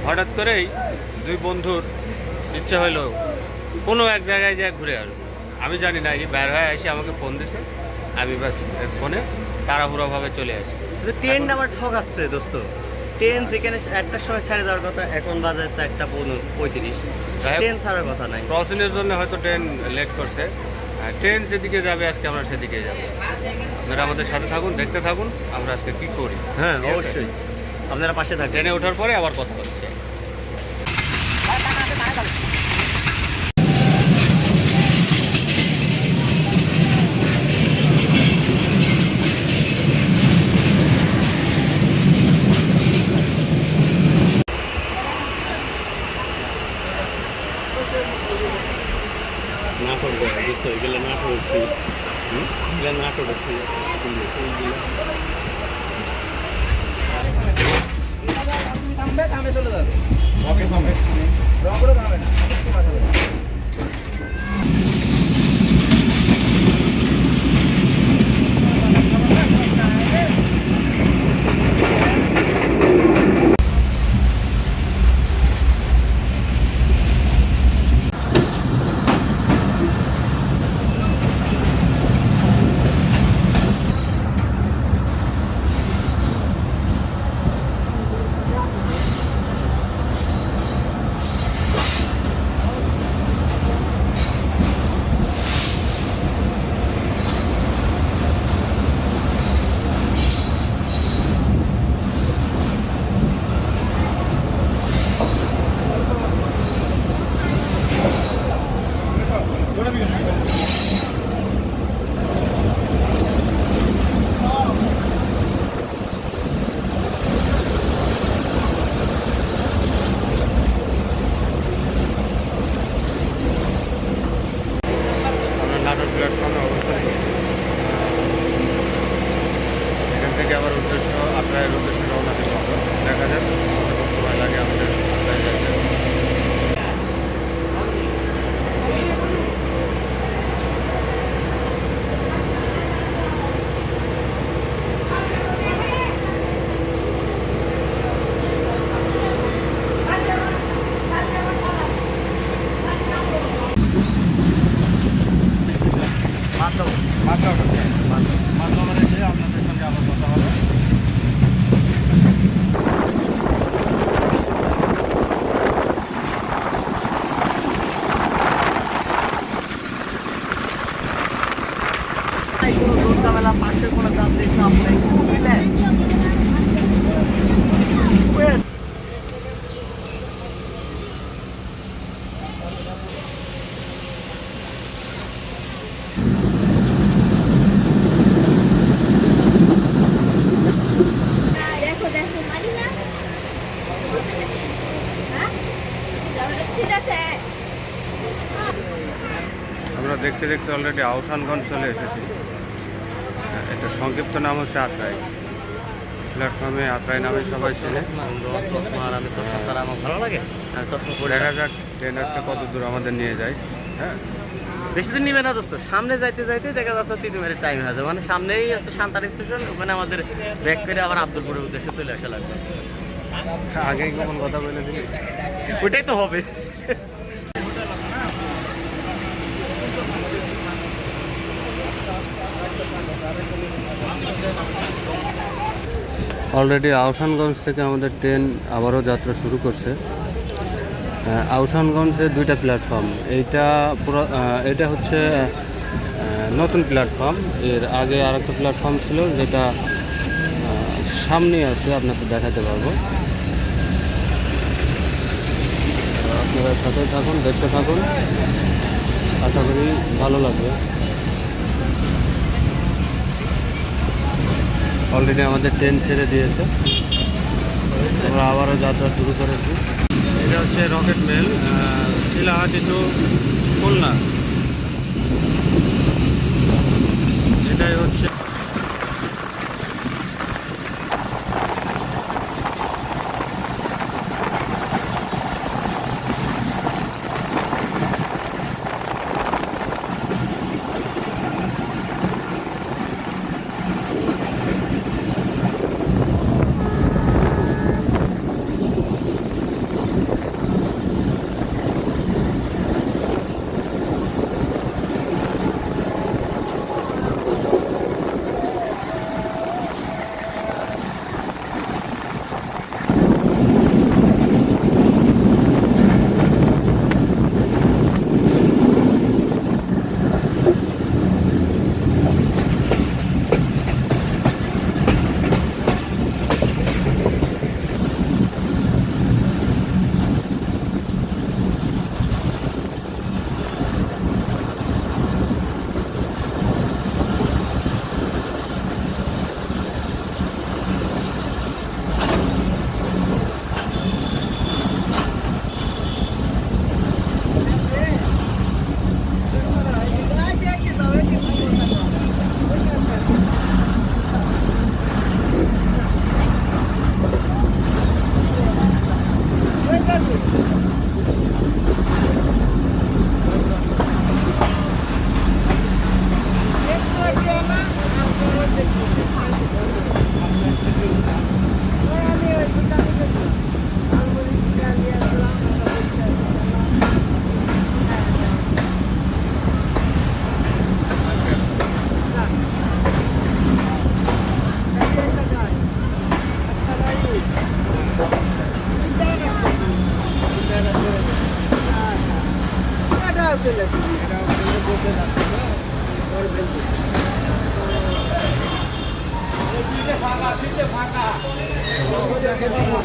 হঠাৎ করেই দুই বন্ধুর ইচ্ছে হইলো কোনো এক জায়গায় যায় ঘুরে আসবো। আমি জানি না, এই বের হয়ে এসে আমাকে ফোন দিছে, আমি বাস ফোনে তাড়াহুড়োভাবে চলে আসছি। ট্রেন আমার ঠকাচ্ছে দোস্ত। ট্রেন যেখানে একটার সময় ছেড়ে যাওয়ার কথা, এখন বাজে 4:35। ট্রেন ছাড়ার কথা নাই। ক্রসিংয়ের জন্য হয়তো ট্রেন লেট করছে। ট্রেন যেদিকে যাবে আজকে আমরা সেদিকে যাবো। আপনারা আমাদের সাথে থাকুন, দেখতে থাকুন আমরা আজকে কি করি। হ্যাঁ অবশ্যই, আপনারা পাশে থাকেন। ট্রেনে ওঠার পরে আবার কথা হচ্ছে। নাটক বুঝতে এগুলো নাটক হচ্ছে, এগুলো নাটক হচ্ছে। চলে যাবে নাটোর প্ল্যাটফর্মে অবস্থান করছি। এখান থেকে আবার আত্রায়ের উদ্দেশ্যে রওনা দিতে হবে। দেখা যাক কতক্ষণ সময় লাগে আমাদের আত্রায় যাইতে। মাধ্যমে রেখে আপনাদের সঙ্গে আবার কথা হবে। কোনো দূর ঝামেলা, পাশের কোনো যাত্রীর চাপ নেই, বুঝলেন? দেখো দেখো মানি না ঠিক আছে। আমরা দেখতে দেখতে অলরেডি আহসানগঞ্জ চলে এসেছি। এটা সংক্ষিপ্ত নাম হচ্ছে আত্রাই। প্ল্যাটফর্মে আত্রাই নামে সবাই চেনে। চশমা আর আমি চশমা ছাড়া আমার ভালো লাগে, আমি চশমা পরে দেখা যাক ট্রেন আজকে কত দূর আমাদের নিয়ে যায়। হ্যাঁ, বেশি দিন নিবে না দোস্ত। সামনে যাইতে যাইতে দেখা যাচ্ছে 3 মিনিট টাইম হয়ে যাবে। মানে সামনেই হচ্ছে সান্তার স্টেশন, ওখানে আমাদের ব্যাক করে আবার আব্দুলপুরের উদ্দেশ্যে চলে আসা লাগবে। আগেই কোন কথা বলে দিলি? ওইটাই তো হবে। অলরেডি আহসানগঞ্জ থেকে আমাদের ট্রেন আবারও যাত্রা শুরু করছে। আহসানগঞ্জে 2টা প্ল্যাটফর্ম। এটা হচ্ছে নতুন প্ল্যাটফর্ম। এর আগে আরেকটা প্ল্যাটফর্ম ছিল, যেটা সামনে আছে, আপনাকে দেখাতে পারবো। আপনারা সাথে থাকুন, দেখতে থাকুন, আশা করি ভালো লাগবে। অলরেডি আমাদের ট্রেন ছেড়ে দিয়েছে, আমরা আবারও যাত্রা শুরু করেছি। এটা হচ্ছে রকেট মেল, শিলাহাটি টু খুলনা। এটাই হচ্ছে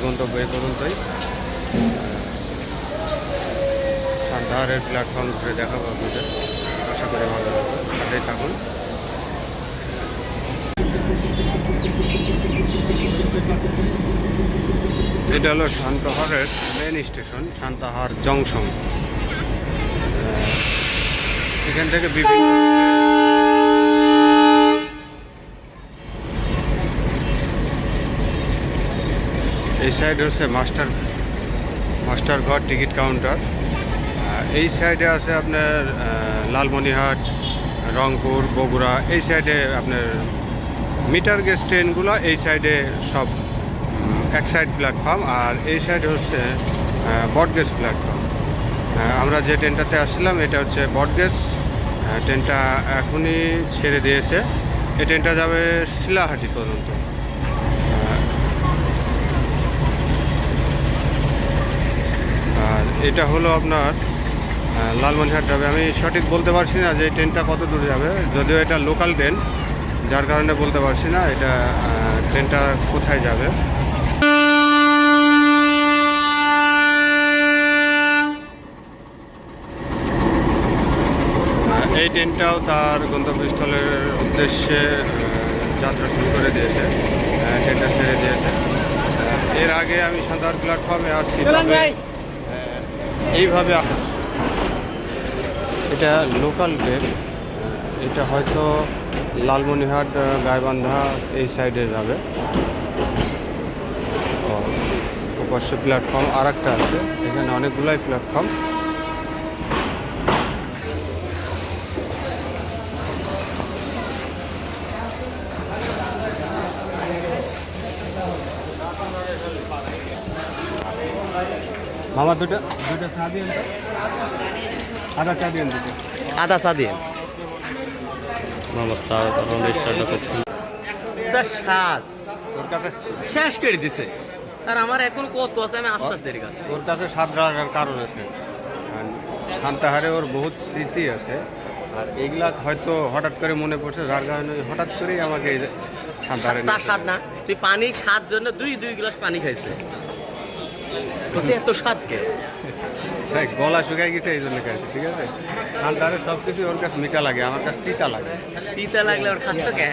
গন্তব্য এই পর্যন্তই। সান্তাহারের প্ল্যাটফর্ম ঘুরে দেখাবো আপনাদের, আশা করি ভালো লাগবে, সাথেই থাকুন। এটা হলো সান্তাহারের মেন স্টেশন, সান্তাহার জংশন। এখান থেকে বিভিন্ন এই সাইড হচ্ছে মাস্টার ঘর, টিকিট কাউন্টার। এই সাইডে আছে আপনার লালমনিরহাট, রংপুর, বগুড়া। এই সাইডে আপনার মিটার গেজ ট্রেনগুলো এই সাইডে সব এক সাইড প্ল্যাটফর্ম, আর এই সাইড হচ্ছে বটগেজ প্ল্যাটফর্ম। আমরা যে ট্রেনটাতে আসছিলাম এটা হচ্ছে বটগেজ ট্রেনটা, এখনই ছেড়ে দিয়েছে। এই ট্রেনটা যাবে শিলাহাটি পর্যন্ত। আর এটা হলো আপনার লালমনিরহাট যাবে। আমি সঠিক বলতে পারছি না যে এই ট্রেনটা কত দূর যাবে, যদিও এটা লোকাল ট্রেন, যার কারণে বলতে পারছি না এটা ট্রেনটা কোথায় যাবে। এই ট্রেনটাও তার গন্তব্যস্থলের উদ্দেশ্যে যাত্রা শুরু করে দিয়েছে, ট্রেনটা ছেড়ে দিয়েছে। এর আগে আমি সান্তাহার প্ল্যাটফর্মে আসছি, এইভাবে এটা লোকাল ট্রেন। এটা হয়তো লালমনিরহাট, গাইবান্ধা এই সাইডে যাবে। অবশ্য প্ল্যাটফর্ম আর একটা আছে, এখানে অনেকগুলাই প্ল্যাটফর্ম। মামা দুটো চা দিন, আদা চা দিন দুটো। আদা চা দিয়ে মামা চা তখন রেজিস্টারটা করছি। যা স্বাদ ওর কাছে শেষ করে দিছে, আর আমার এখন কত আছে আমি আস্তে আস্তে কাছে। ওর কাছে স্বাদ রাখার কারণ আছে, সান্তাহারে ওর বহুত স্মৃতি আছে, আর এইগুলা হয়তো হঠাৎ করে মনে পড়ছে, যার কারণে হঠাৎ করেই আমাকে এই সান্তাহারে চা স্বাদ না, তুই পানি স্বাদ জন্য দুই গ্লাস পানি খাইছে, বলছি এত স্বাদ কে? গলা শুকাই গেছে এই জন্য খাইছে, ঠিক আছে। সান্তাহারে সব কিছু ওর কাছে মিঠা লাগে, আমার কাছে তিতা লাগে। তিতা লাগলে ওর খাস তো কে?